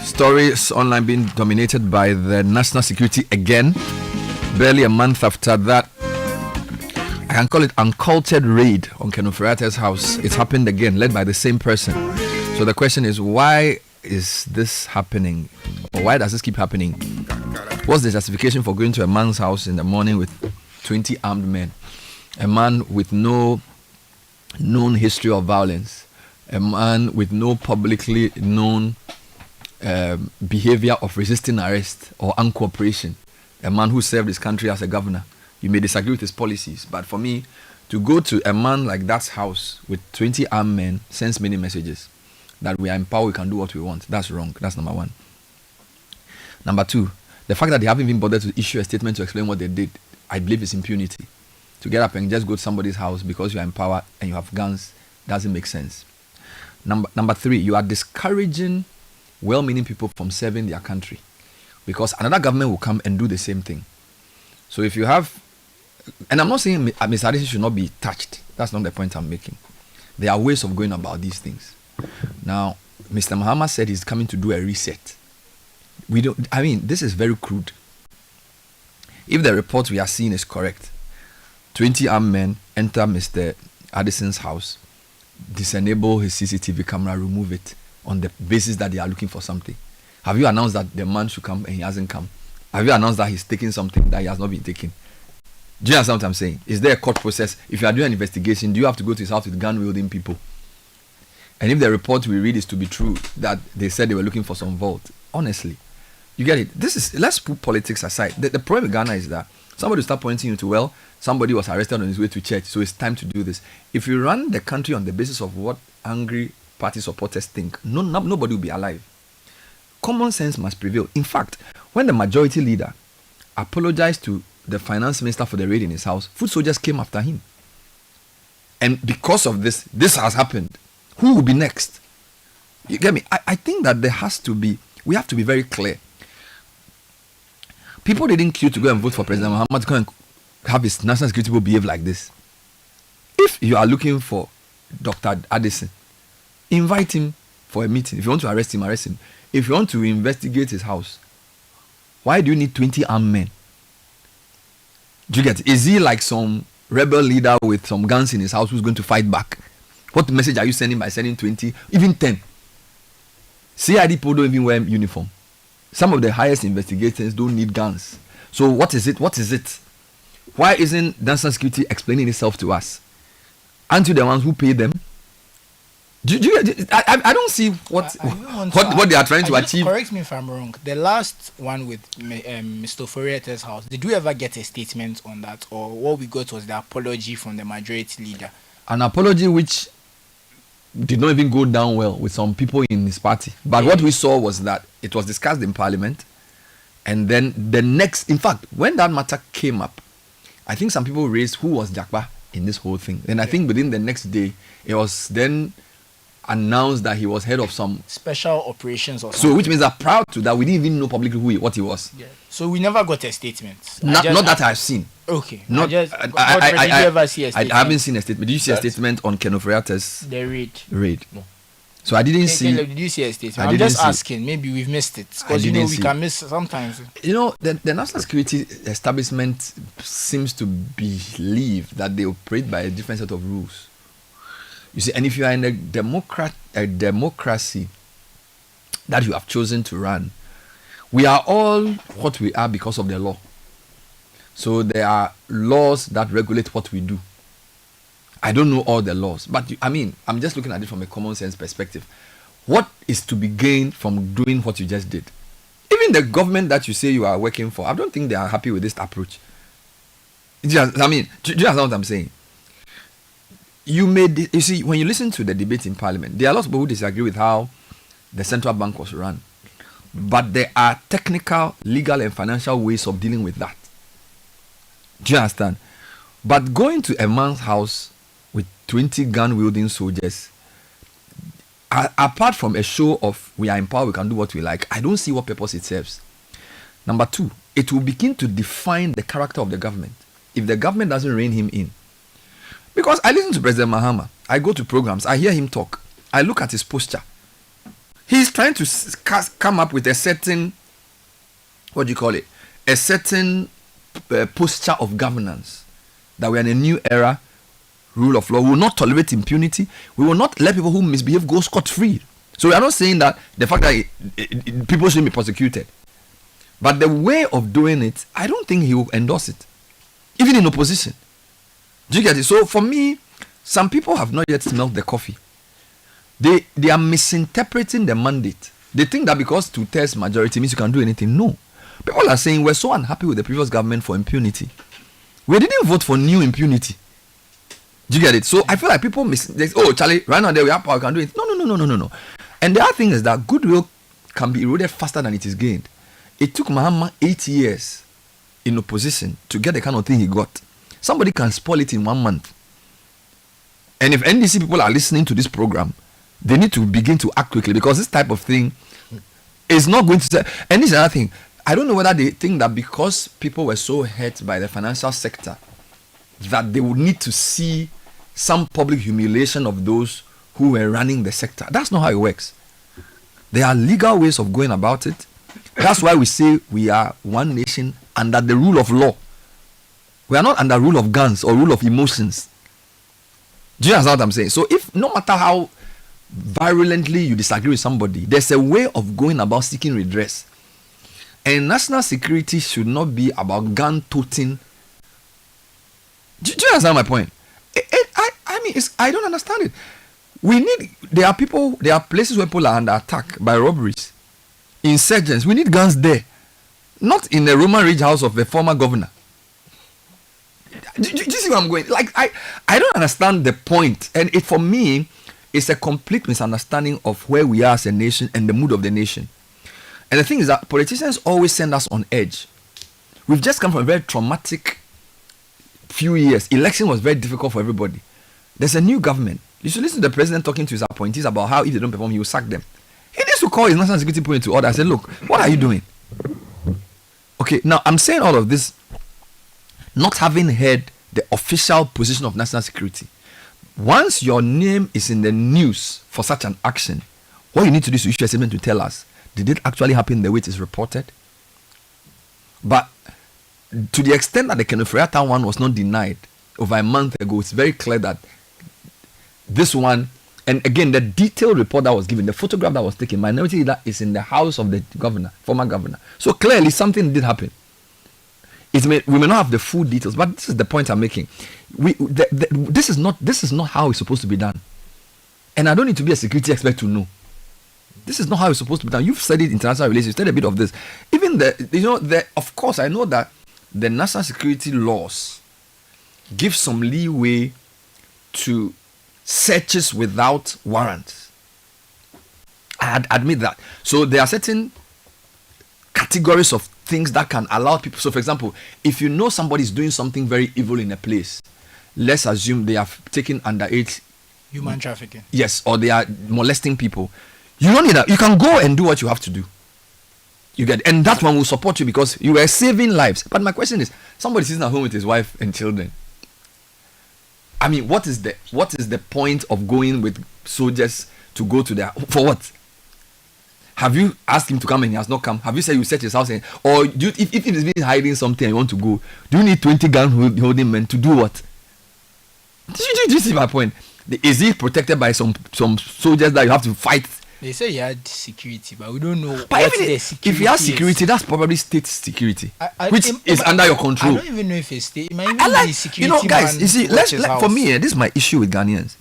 Stories online being dominated by the national security again. Barely a month after that, I can call it uncultured raid on Ken Ofori-Attah's house. It's happened again, led by the same person. So the question is, why is this happening? Or why does this keep happening? What's the justification for going to a man's house in the morning with 20 armed men? A man with no known history of violence. A man with no publicly known behavior of resisting arrest or uncooperation. A man who served his country as a governor. You may disagree with his policies, but for me, to go to a man like that's house with 20 armed men sends many messages that we are in power, we can do what we want. That's wrong. That's number one. Number two, the fact that they haven't even bothered to issue a statement to explain what they did, I believe is impunity. To get up and just go to somebody's house because you are in power and you have guns doesn't make sense. Number three, you are discouraging well-meaning people from serving their country because another government will come and do the same thing. So if you have, and I'm not saying Mr. Adesi should not be touched. That's not the point I'm making. There are ways of going about these things. Now, Mr. Muhammad said he's coming to do a reset. This is very crude. If the report we are seeing is correct, 20 armed men enter Mr. Addison's house, disable his CCTV camera, remove it on the basis that they are looking for something. Have you announced that the man should come and he hasn't come? Have you announced that he's taking something that he has not been taking? Do you understand what I'm saying? Is there a court process? If you are doing an investigation, do you have to go to his house with gun-wielding people? And if the report we read is to be true, that they said they were looking for some vault, honestly, you get it? Let's put politics aside. The problem with Ghana is that somebody will start pointing you to, well, somebody was arrested on his way to church, so it's time to do this. If you run the country on the basis of what angry party supporters think, nobody will be alive. Common sense must prevail. In fact, when the majority leader apologized to the finance minister for the raid in his house, foot soldiers came after him. And because of this has happened. Who will be next? You get me? I think that we have to be very clear. People didn't queue to go and vote for President Muhammad to come and have his national security people behave like this. If you are looking for Dr. Addison, invite him for a meeting. If you want to arrest him, arrest him. If you want to investigate his house, why do you need 20 armed men? Do you get it? Is he like some rebel leader with some guns in his house who's going to fight back? What message are you sending by sending 20, even 10? CID people don't even wear uniform. Some of the highest investigators don't need guns. So what is it? What is it? Why isn't national security explaining itself to us? Aren't you the ones who pay them? I don't see what they are trying to achieve. Correct me if I'm wrong. The last one with Mr. Ofori-Attah's house, did we ever get a statement on that? Or what we got was the apology from the majority leader? An apology which did not even go down well with some people in his party. But what we saw was that it was discussed in Parliament. And then in fact, when that matter came up, I think some people raised who was Jakba in this whole thing. And I think within the next day, it was then announced that he was head of some special operations or something. So which means that prior to that, we didn't even know publicly what he was. Yeah. So we never got a statement. Not that I've seen. Okay. Not, did you ever see a statement? I haven't seen a statement. Did you see a statement on Ken Ofori-Attah's the raid? No. So I didn't see. Did you see a statement? I'm just asking. Maybe we've missed it because we can miss sometimes. The national security establishment seems to believe that they operate by a different set of rules. You see, and if you are in a democracy that you have chosen to run, we are all what we are because of the law. So there are laws that regulate what we do. I don't know all the laws, but I'm just looking at it from a common sense perspective. What is to be gained from doing what you just did? Even the government that you say you are working for, I don't think they are happy with this approach. Do you understand what I'm saying? You see, when you listen to the debate in Parliament, there are lots of people who disagree with how the central bank was run. But there are technical, legal, and financial ways of dealing with that. Do you understand? But going to a man's house with 20 gun-wielding soldiers, apart from a show of we are in power, we can do what we like, I don't see what purpose it serves. Number two, it will begin to define the character of the government if the government doesn't rein him in. Because I listen to President Mahama, I go to programs, I hear him talk, I look at his posture. He's trying to come up with a certain, what do you call it? A certain posture of governance. That we are in a new era, rule of law. We will not tolerate impunity. We will not let people who misbehave go scot-free. So we are not saying that the fact that people shouldn't be prosecuted. But the way of doing it, I don't think he will endorse it. Even in opposition. Do you get it? So for me, some people have not yet smelled the coffee. They are misinterpreting the mandate. They think that because two-thirds majority means you can do anything. No. People are saying we're so unhappy with the previous government for impunity. We didn't vote for new impunity. Do you get it? So I feel like people they say, oh, Charlie, right now there we have power, we can do it. No. And the other thing is that goodwill can be eroded faster than it is gained. It took Mahama 8 years in opposition to get the kind of thing he got. Somebody can spoil it in 1 month. And if NDC people are listening to this program, they need to begin to act quickly, because this type of thing is not going to say. And this is another thing. I don't know whether they think that because people were so hurt by the financial sector that they would need to see some public humiliation of those who were running the sector. That's not how it works. There are legal ways of going about it. That's why we say we are one nation under the rule of law. We are not under rule of guns or rule of emotions. Do you understand what I'm saying? So if no matter how virulently you disagree with somebody, there's a way of going about seeking redress. And national security should not be about gun-toting. Do you understand my point? I don't understand it. There are places where people are under attack by robberies, insurgents. We need guns there, not in the Roman Ridge house of the former governor. Do you see where I'm going? Like, I don't understand the point. And it, for me, it's a complete misunderstanding of where we are as a nation and the mood of the nation. And the thing is that politicians always send us on edge. We've just come from a very traumatic few years. Election was very difficult for everybody. There's a new government. You should listen to the president talking to his appointees about how if they don't perform, he will sack them. He needs to call his national security point to order and say, look, what are you doing? Okay, now I'm saying all of this not having heard the official position of national security. Once your name is in the news for such an action, what you need to do is to issue a statement to tell us, did it actually happen the way it is reported? But to the extent that the Kenofreata one was not denied over a month ago, it's very clear that this one, and again, the detailed report that was given, the photograph that was taken, minority leader is in the house of the governor, former governor. So clearly something did happen. We may not have the full details, but this is the point I'm making. This is not how it's supposed to be done. And I don't need to be a security expert to know. This is not how it's supposed to be done. You've studied international relations, you've studied a bit of this. Even of course, I know that the national security laws give some leeway to searches without warrants. I admit that. So there are certain categories of things that can allow people. So for example, if you know somebody is doing something very evil in a place, let's assume they have taken underage human trafficking. Yes, or they are molesting people. You don't need that. You can go and do what you have to do. You get, and that one will support you because you are saving lives. But my question is, somebody sitting at home with his wife and children. I mean, what is the point of going with soldiers to go to their, for what? Have you asked him to come and he has not come? Have you said you search his house or do you, if he's been hiding something and you want to go, do you need 20 gun holding men to do what? Do you see my point? Is he protected by some soldiers that you have to fight? They say he had security, but we don't know. But if he has security, that's probably state security, which is under your control. I don't even know if it's state. It might even be security. Guys, you see, for me, this is my issue with Ghanaians.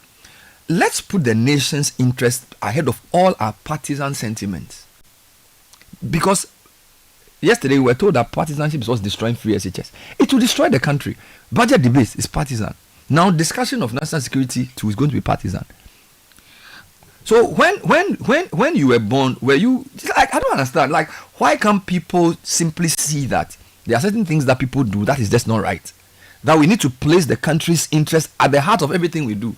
Let's put the nation's interest ahead of all our partisan sentiments. Because yesterday we were told that partisanship is what's destroying free SHS. It will destroy the country. Budget debate is partisan. Now discussion of national security too is going to be partisan. So when you were born, were you like, I don't understand, like, why can't people simply see that there are certain things that people do that is just not right, that we need to place the country's interest at the heart of everything we do?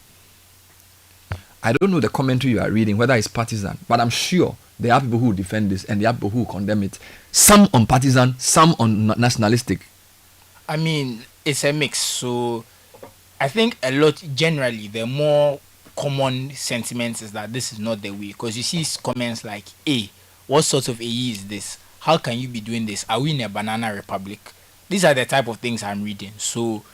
I don't know the commentary you are reading, whether it's partisan, but I'm sure there are people who defend this and there are people who condemn it. Some on partisan, some on nationalistic. I mean, it's a mix. So I think a lot, generally, the more common sentiment is that this is not the way, because you see comments like, "Hey, what sort of AE is this? How can you be doing this? Are we in a banana republic?" These are the type of things I'm reading. So,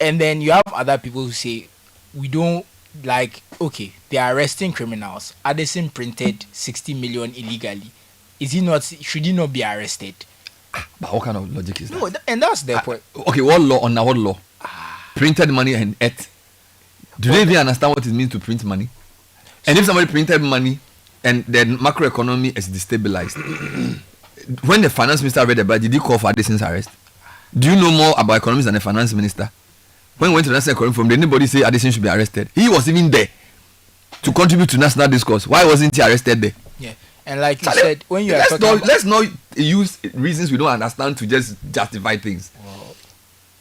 and then you have other people who say, we don't like, okay, they are arresting criminals. Addison printed 60 million illegally. Should he not be arrested? But what kind of logic is that? No, and that's the point. Okay, what law? On what law? Printed money and et. Do they even understand what it means to print money? And if somebody printed money and the macroeconomy is destabilized, when the finance minister read the budget, did he call for Addison's arrest? Do you know more about economics than the finance minister? When we went to the national economic forum, did anybody say Addison should be arrested? He was even there to contribute to national discourse. Why wasn't he arrested there? Yeah, and like you said, when you are let's not use reasons we don't understand to just justify things.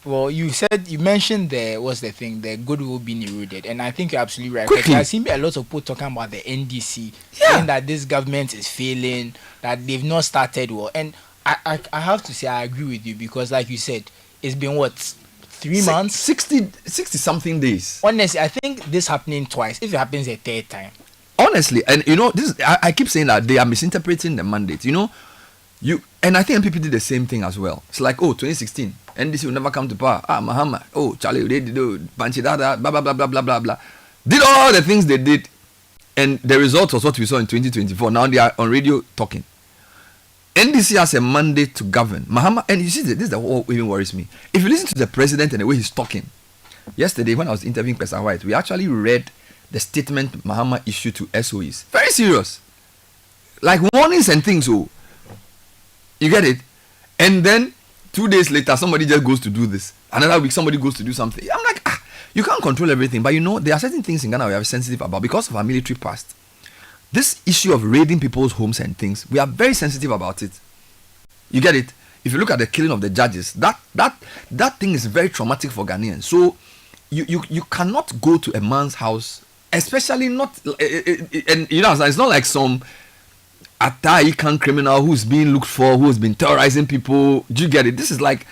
Well, you mentioned the goodwill being eroded, and I think you're absolutely right. Quickly. I've seen a lot of people talking about the NDC, saying that this government is failing, that they've not started well, and I have to say I agree with you, because like you said, it's been 3 months, 60 something days. Honestly, I think this happening twice. If it happens a third time, honestly, and this I keep saying that they are misinterpreting the mandate. And I think MPP did the same thing as well. It's like, 2016, NDC will never come to power. Mahama, Charlie, they did Panchidada, blah blah blah blah blah blah blah. Did all the things they did, and the result was what we saw in 2024. Now they are on radio talking. NDC has a mandate to govern. Mahama, and you see, this is what even worries me. If you listen to the president and the way he's talking, yesterday when I was interviewing Pesa White, we actually read the statement Mahama issued to SOEs. Very serious, like warnings and things. You get it? And then 2 days later, somebody just goes to do this. Another week, somebody goes to do something. I'm like, you can't control everything. But there are certain things in Ghana we are sensitive about because of our military past. This issue of raiding people's homes and things, we are very sensitive about it. You get it? If you look at the killing of the judges, that thing is very traumatic for Ghanaians. So you cannot go to a man's house, especially not, and it's not like some Ataikan criminal who's being looked for, who has been terrorizing people. Do you get it? This is like,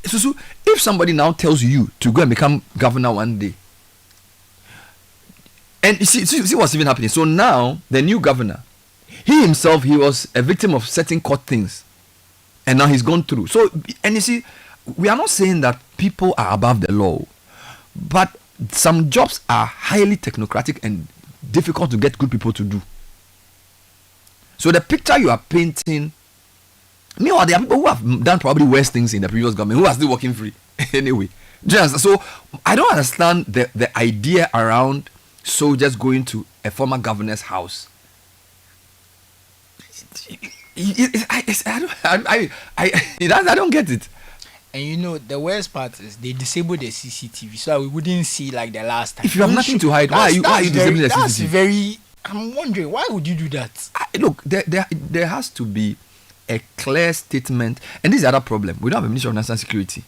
so if somebody now tells you to go and become governor one day, and you see what's even happening. So now the new governor, he himself, he was a victim of certain court things, and now he's gone through. So, and you see, we are not saying that people are above the law, but some jobs are highly technocratic and difficult to get good people to do. So the picture you are painting, meanwhile, there are people who have done probably worse things in the previous government who are still working free anyway. So I don't understand the idea around soldiers going to a former governor's house. I don't get it. And the worst part is they disabled the CCTV so we wouldn't see like the last time. If you have nothing to hide, why are you disabling the CCTV? I'm wondering, why would you do that? Look, there has to be a clear statement, and this is the other problem. We don't have a Ministry of National Security.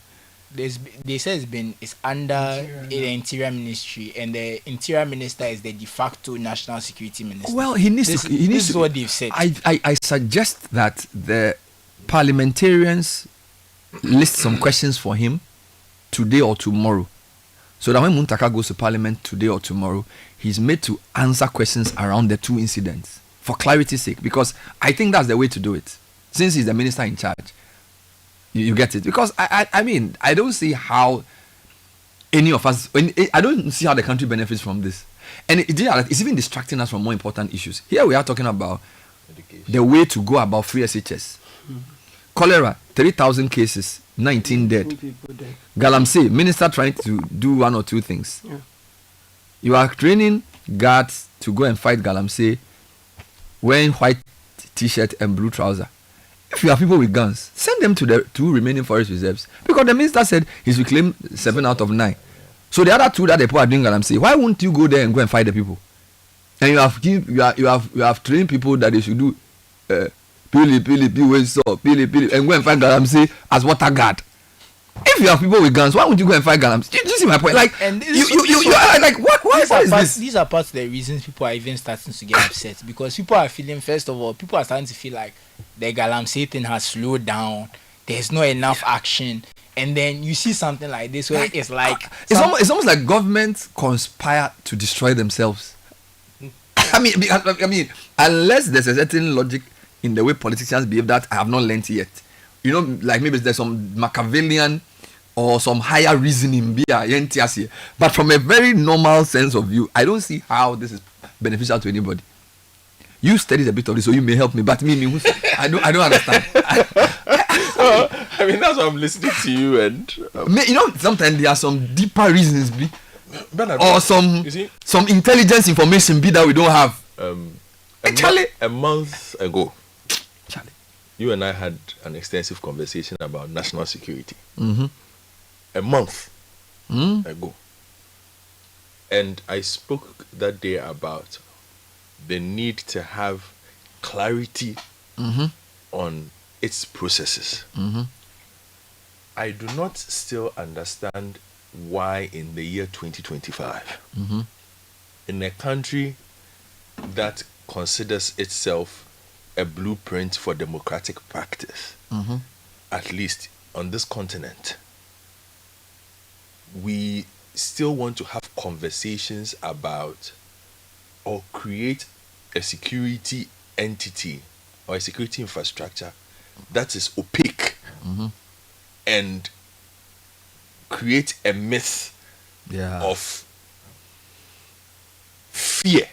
They say it's under the Interior Ministry, and the Interior Minister is the de facto National Security Minister. Well, this is what they've said. I suggest that the parliamentarians list some questions for him today or tomorrow, so that when Muntaka goes to Parliament today or tomorrow, he's made to answer questions around the two incidents for clarity's sake, because I think that's the way to do it, since he's the minister in charge. You get it? Because I mean, I don't see how any of us, I don't see how the country benefits from this, and it's even distracting us from more important issues. Here we are talking about education, the way to go about free SHS. Cholera, 3,000 cases, 19 dead. Galamsey, minister trying to do one or two things. Yeah. You are training guards to go and fight Galamsey wearing white t-shirt and blue trouser. If you have people with guns, send them to the 2 remaining forest reserves, because the minister said he's reclaimed 7 out of 9. So the other 2 that the people are doing Galamsey, why won't you go there and go and fight the people? And you have trained people that they should do pili, and go and fight Galamsey as water guard. If you have people with guns, why would you go and fight Galamsey? Do you see my point? Like, and you are like, what is this? These are parts of the reasons people are even starting to get upset, because people are feeling, first of all, people are starting to feel like the Galamsey thing has slowed down. There's not enough action, and then you see something like this where it's like it's almost like governments conspire to destroy themselves. I mean, unless there's a certain logic in the way politicians behave that I have not learnt yet. You know, like maybe there's some Machiavellian or some higher reasoning. But from a very normal sense of view, I don't see how this is beneficial to anybody. You studied a bit of this, so you may help me. But me, I don't understand. I mean, that's why I'm listening to you, and you know, sometimes there are some deeper reasons, Bernard, or some intelligence information that we don't have. A month ago, you and I had an extensive conversation about national security. A month ago, and I spoke that day about the need to have clarity on its processes. I do not still understand why in the year 2025, in a country that considers itself a blueprint for democratic practice, at least on this continent, we still want to have conversations about or create a security entity or a security infrastructure that is opaque and create a myth of fear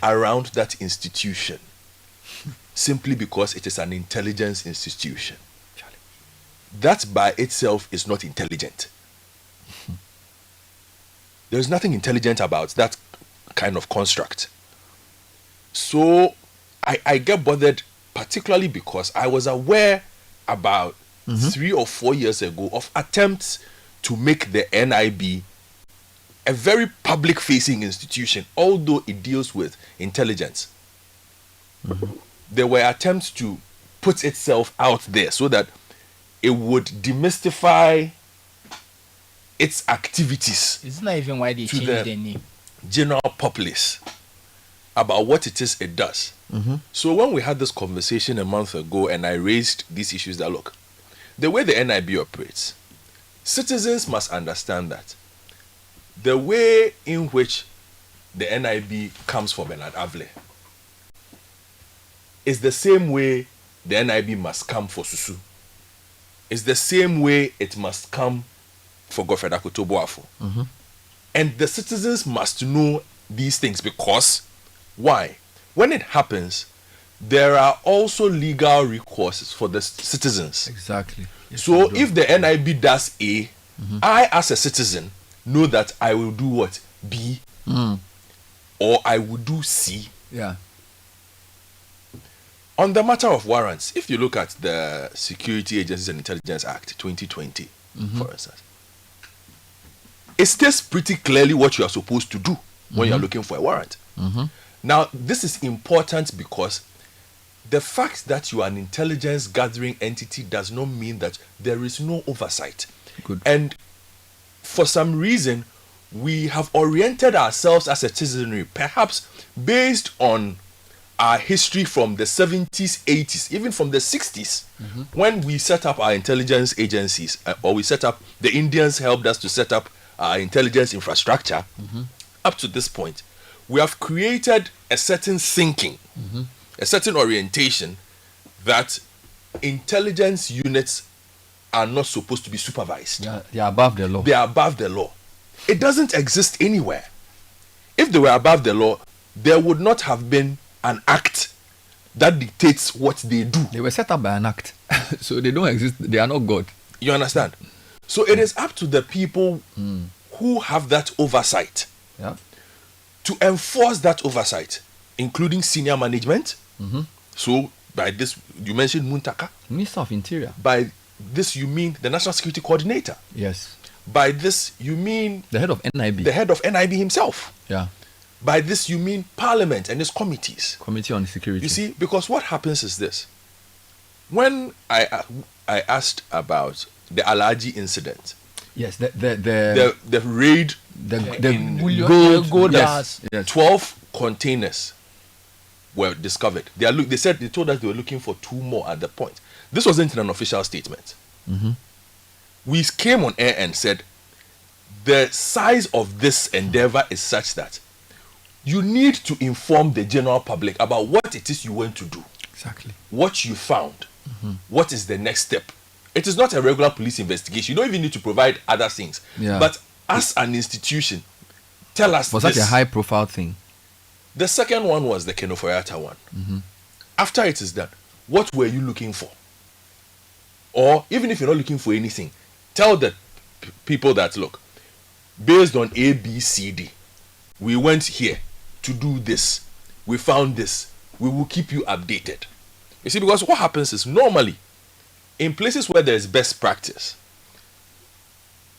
around that institution simply because it is an intelligence institution. That by itself is not intelligent. There's nothing intelligent about that kind of construct. So I get bothered particularly because I was aware about 3 or 4 years ago of attempts to make the NIB a very public-facing institution, although it deals with intelligence. There were attempts to put itself out there so that it would demystify its activities. It's not even why they changed the name. General populace about what it is it does. So when we had this conversation a month ago and I raised these issues that look, the way the NIB operates, citizens must understand that the way in which the NIB comes for Bernard Avle is the same way the NIB must come for Susu. It's the same way it must come for Godfred Akoto-Boafo. And the citizens must know these things because, why? When it happens, there are also legal recourses for the citizens. Exactly. Yes, so if the NIB does A, I as a citizen know that I will do what? B. Or I will do C. Yeah. On the matter of warrants, if you look at the Security Agencies and Intelligence Act 2020, for instance, it states pretty clearly what you are supposed to do when you are looking for a warrant. Now, this is important because the fact that you are an intelligence gathering entity does not mean that there is no oversight. Good. And for some reason, we have oriented ourselves as a citizenry, perhaps based on our history from the 70s, 80s, even from the 60s, when we set up our intelligence agencies, or we set up, the Indians helped us to set up our intelligence infrastructure. Up to this point, we have created a certain thinking, a certain orientation that intelligence units are not supposed to be supervised. They are above the law. They are above the law. It doesn't exist anywhere. If they were above the law, there would not have been an act that dictates what they do. They were set up by an act. So they don't exist. They are not God. You understand? So it is up to the people who have that oversight to enforce that oversight, including senior management. So by this, you mentioned Muntaka. Minister of Interior. By this, you mean the National Security Coordinator. Yes. By this, you mean the head of NIB. The head of NIB himself. Yeah. By this, you mean Parliament and its committees. Committee on Security. You see, because what happens is this. When I asked about the Alaji incident. Yes, the raid. The gold. Yes. 12 containers were discovered. They told us they were looking for 2 more at the point. This wasn't in an official statement. we came on air and said the size of this endeavor is such that you need to inform the general public about what it is you want to do. Exactly. What you found. What is the next step? It is not a regular police investigation. You don't even need to provide other things. Yeah. But as an institution, tell us For this. such a high profile thing. The second one was the Kenofoyata one. After it is done, what were you looking for? Or even if you're not looking for anything, tell the people that, look, based on A, B, C, D, we went here to do this. We found this. We will keep you updated. You see, because what happens is normally, in places where there is best practice,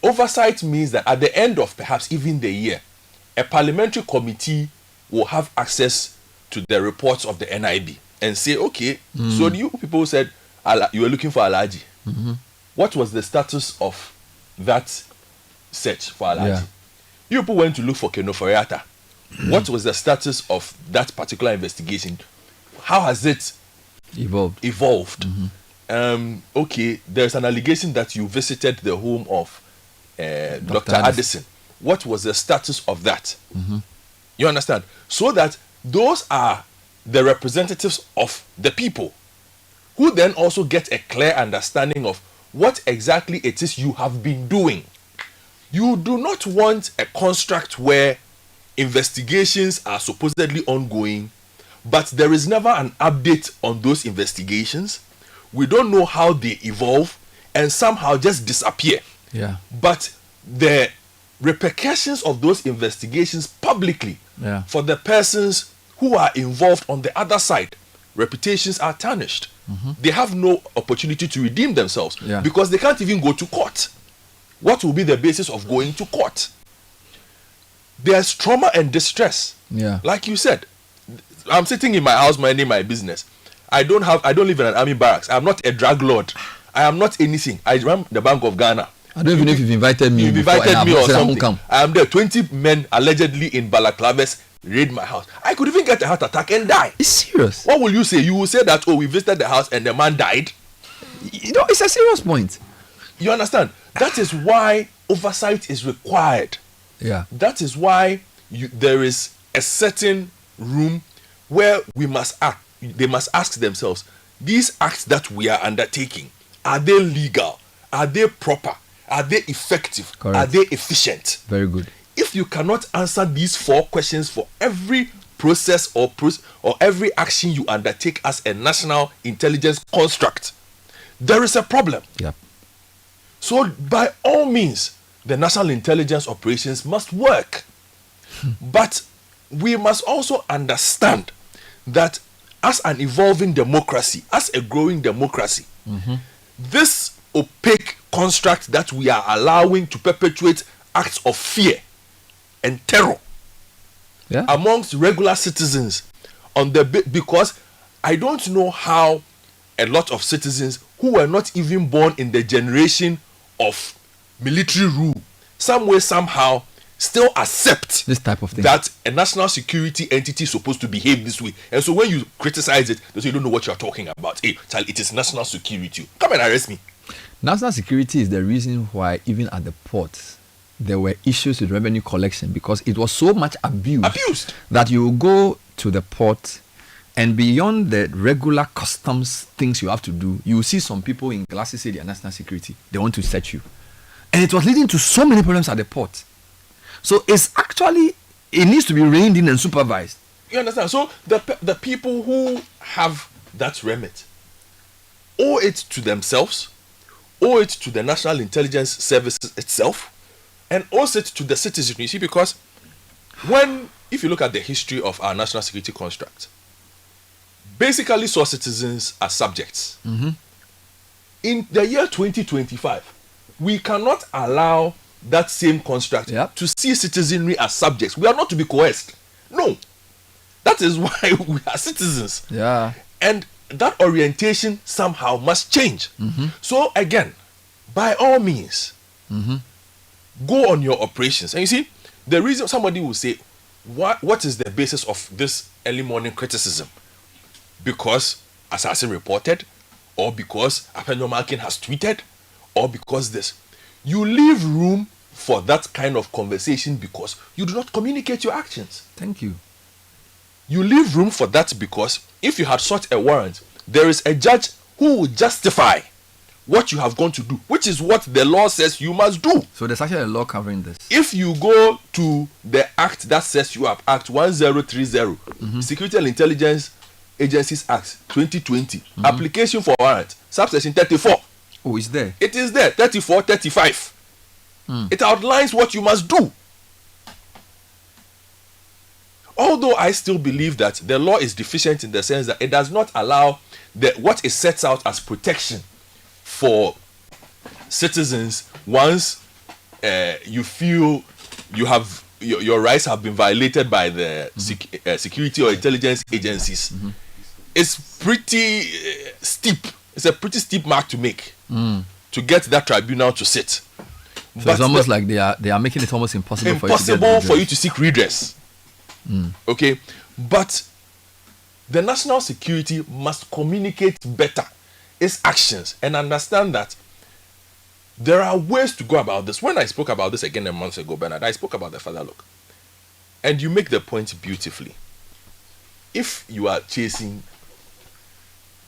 oversight means that at the end of perhaps even the year, a parliamentary committee will have access to the reports of the NIB and say, okay, so you people said you were looking for Alaji. What was the status of that search for Alaji? Yeah. You people went to look for Kenofoyata. What was the status of that particular investigation? How has it evolved? Okay, there's an allegation that you visited the home of Dr. Addison. What was the status of that? You understand? So that those are the representatives of the people who then also get a clear understanding of what exactly it is you have been doing. You do not want a construct where investigations are supposedly ongoing, but there is never an update on those investigations. We don't know how they evolve and somehow just disappear. Yeah. But the repercussions of those investigations publicly for the persons who are involved on the other side, reputations are tarnished. They have no opportunity to redeem themselves because they can't even go to court. What will be the basis of going to court? There's trauma and distress. Yeah. Like you said, I'm sitting in my house minding my business. I don't live in an army barracks. I'm not a drug lord. I am not anything. I run the Bank of Ghana. I don't even know if you've invited me. You've invited me or something. I am there. 20 men allegedly in balaclavas raid my house. I could even get a heart attack and die. It's serious. What will you say? You will say that, oh, we visited the house and the man died? You know, it's a serious point. You understand? That is why oversight is required. Yeah. That is why there is a certain room where we must act. They must ask themselves, these acts that we are undertaking, are they legal? Are they proper? Are they effective? Correct. Are they efficient? Very good. If you cannot answer these 4 questions for every process or every action you undertake as a national intelligence construct, there is a problem. Yep. So by all means, the national intelligence operations must work. But we must also understand that as an evolving democracy, as a growing democracy, this opaque construct that we are allowing to perpetuate acts of fear and terror amongst regular citizens because I don't know how a lot of citizens who were not even born in the generation of military rule, some way, somehow, still accept this type of thing, that a national security entity is supposed to behave this way. And so when you criticize it, they say you don't know what you're talking about. Hey, child, it is national security. Come and arrest me. National security is the reason why even at the ports there were issues with revenue collection, because it was so much abused that you go to the port and beyond the regular customs things you have to do, you will see some people in glasses say they are national security. They want to search you. And it was leading to so many problems at the port. So it needs to be reined in and supervised. You understand? So the people who have that remit owe it to themselves, owe it to the National Intelligence Service itself, and owe it to the citizens. You see, because if you look at the history of our national security construct, basically saw citizens as subjects. In the year 2025, we cannot allow that same construct to see citizenry as subjects. We are not to be coerced. No. That is why we are citizens. Yeah. And that orientation somehow must change. So again, by all means, go on your operations. And you see, the reason somebody will say, what is the basis of this early morning criticism? Because Assassin reported, or because Apenyo Malkin has tweeted, or because this. You leave room for that kind of conversation because you do not communicate your actions. Thank you. You leave room for that because if you had sought a warrant, there is a judge who will justify what you have gone to do, which is what the law says you must do. So there's actually a law covering this. If you go to the act that sets you up, Act 1030, Security and Intelligence Agencies Act 2020, application for warrant, subsection 34. Oh, it's there. It is there, 34, 35. It outlines what you must do. Although I still believe that the law is deficient in the sense that it does not allow what it sets out as protection for citizens once you feel you have your rights have been violated by the security or intelligence agencies. It's pretty steep. It's a pretty steep mark to make to get that tribunal to sit. So it's almost like they are making it almost impossible for you to seek redress. Okay, but the national security must communicate better its actions and understand that there are ways to go about this. When I spoke about this again a month ago, Bernard, I spoke about the father look, and you make the point beautifully. If you are chasing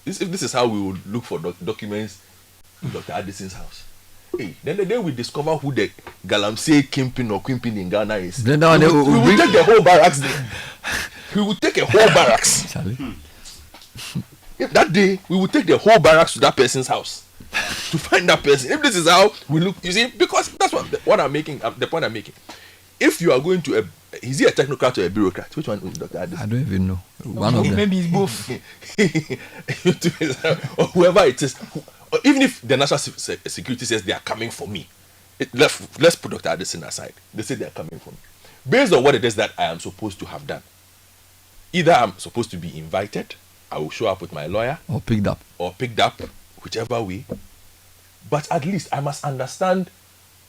this, if this is how we would look for documents in Dr. Addison's house. Hey, then the day we discover who the Galamsey kingpin or queenpin in Ghana is, we will take the whole barracks there. We will take a whole barracks. If that day, we will take the whole barracks to that person's house to find that person. If this is how we look, you see, because that's what I'm making, the point I'm making. If you are going to is he a technocrat or a bureaucrat? Which one is Dr. Addison? I don't even know. One of them. Maybe it's both. Or whoever it is. Even if the national security says they are coming for me, let's put Dr. Addison aside. They say they are coming for me. Based on what it is that I am supposed to have done. Either I'm supposed to be invited, I will show up with my lawyer. Or picked up, whichever way. But at least I must understand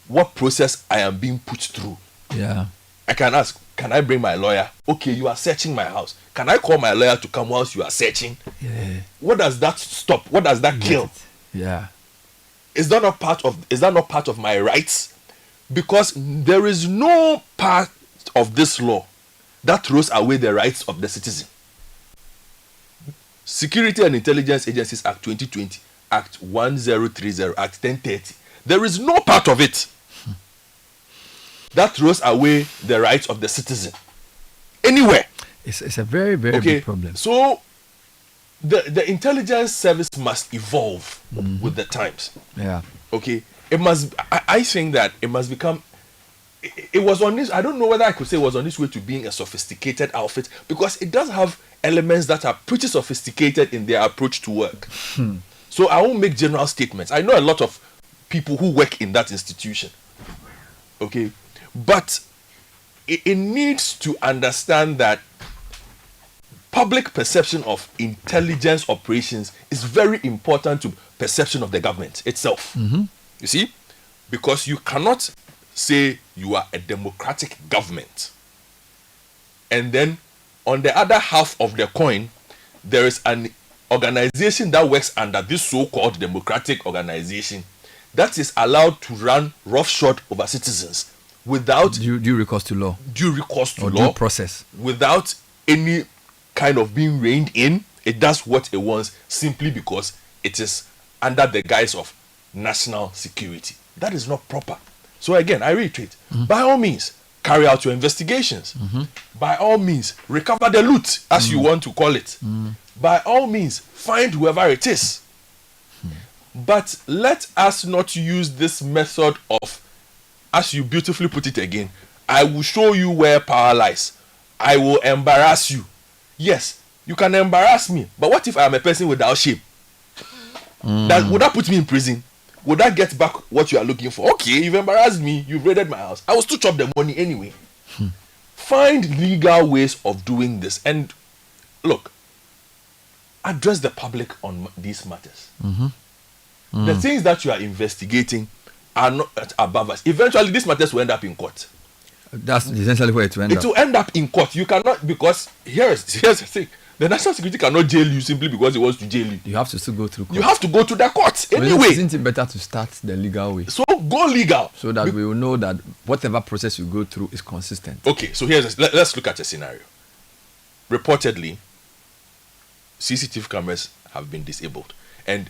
what process I am being put through. Yeah. I can ask, can I bring my lawyer? Okay, you are searching my house. Can I call my lawyer to come whilst you are searching? Yeah. What does that stop? What does that kill? Yeah. Is that not part of my rights? Because there is no part of this law that throws away the rights of the citizen. Security and Intelligence Agencies Act 2020, Act 1030, Act 1030. There is no part of it that throws away the rights of the citizen. Anywhere. It's a very, very big problem. So the intelligence service must evolve with the times. Yeah. Okay. It must. I think that it must become. It was on this. I don't know whether I could say it was on this way to being a sophisticated outfit, because it does have elements that are pretty sophisticated in their approach to work. So I won't make general statements. I know a lot of people who work in that institution. Okay. But it needs to understand that public perception of intelligence operations is very important to perception of the government itself. You see? Because you cannot say you are a democratic government and then on the other half of the coin there is an organization that works under this so-called democratic organization that is allowed to run roughshod over citizens without due recourse to law, due process, without any kind of being reined in. It does what it wants simply because it is under the guise of national security. That is not proper. So again, I reiterate, by all means, carry out your investigations. By all means, recover the loot, as you want to call it. By all means, find whoever it is. But let us not use this method of, as you beautifully put it again, I will show you where power lies. I will embarrass you. Yes, you can embarrass me, but what if I am a person without shame? Would that put me in prison? Would that get back what you are looking for? Okay, you've embarrassed me, you've raided my house. I will still chop the money anyway. Find legal ways of doing this. And look, address the public on these matters. The things that you are investigating are not above us. Eventually, these matters will end up in court. That's essentially where it will end up. It will end up in court. You cannot, because here's the thing. The national security cannot jail you simply because he wants to jail you. You have to still go through court. You have to go to the court Well, anyway. isn't it better to start the legal way? So go legal. So that we will know that whatever process you go through is consistent. Okay, so let's look at a scenario. Reportedly, CCTV cameras have been disabled. And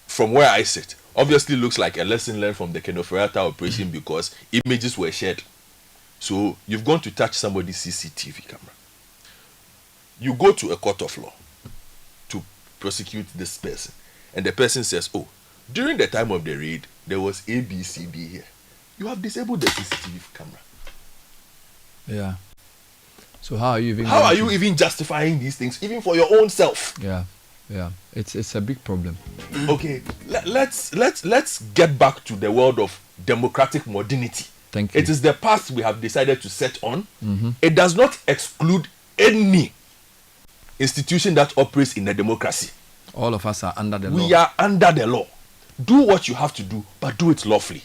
from where I sit, obviously looks like a lesson learned from the Kenofurata operation because images were shared. So you've gone to touch somebody's CCTV camera. You go to a court of law to prosecute this person. And the person says, oh, during the time of the raid, there was ABCD here. You have disabled the CCTV camera. Yeah. So how are you even? How are you even justifying these things, even for your own self? Yeah. It's a big problem. Okay, let's get back to the world of democratic modernity. Thank you. It is the path we have decided to set on. It does not exclude any institution that operates in a democracy. All of us are under the law. We are under the law. Do what you have to do, but do it lawfully.